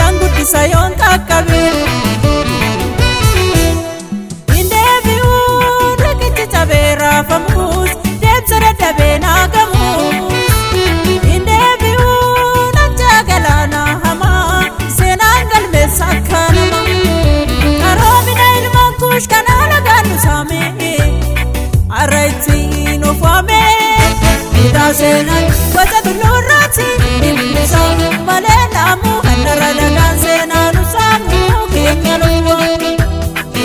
kiyyaan guddisa yoon qaqqabe indeebi'uun riqichi cabee raafamus deemsa dadhabee naagamus indeebi'uun ajjaa galaana hamaa seenaan galmeessa akka nama qaroomina ilmaan kuush kan alagaan nu saame arra ittiin of waame idaa seenaan gosa tulluurraati ilmisa malee naamu kan darra dagaan seenaa nu saamu keenya luwa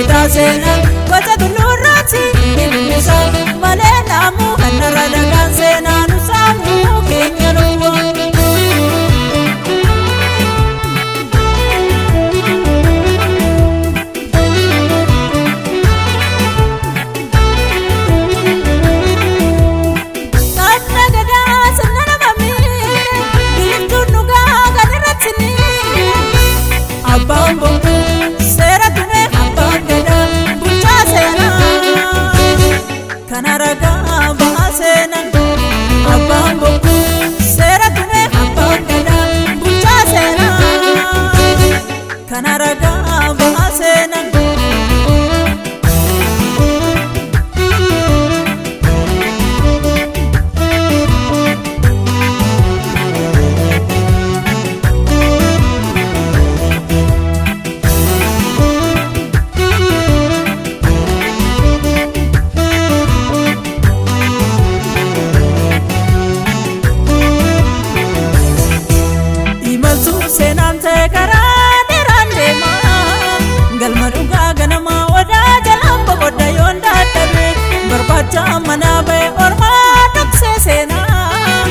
idaa seenaan gosa tulluurraati ilmisa malee naamu kan darra dagaan seenaa nu saamu keenya luwa. Himaltuu seenaan ta'e karaa dheeraan deemaa galma dhugaa ganama wadaa jalaan boqodda yoon dadhabe barbaacha manaa ba'e ormaa dhoksee seenaa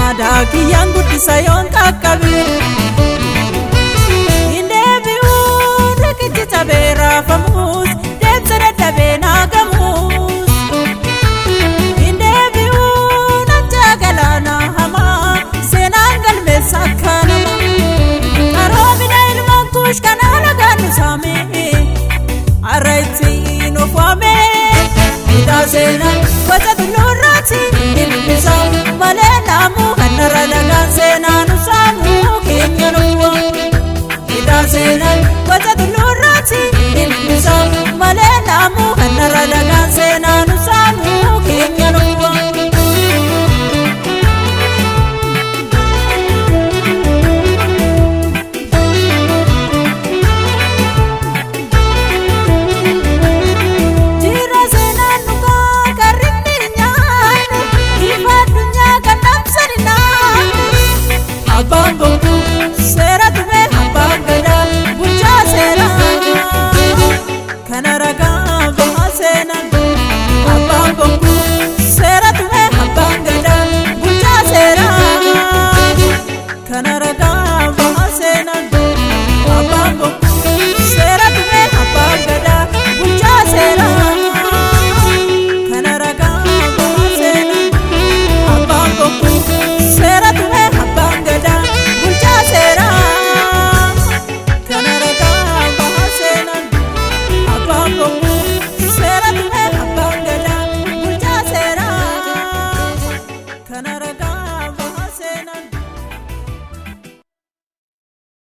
aadaa kiyyaan guddisa yoon qaqqabe indeebi'uun riqichi cabee raafamus deemsa dadhabee naagamus indeebi'uun ajjaa galaana hamaa seenaan galmeessa akka nama qaroomina ilmaan kuush kan alagaan nu saame arra ittiin of waame idaa seenaan gosa tulluurraati ilmisa malee naamu kan darra dagaan seenaa nu saamu keenya luwa idaa seenaan gosa tulluurraati ilmisa malee naamu kan darra dagaan seenaa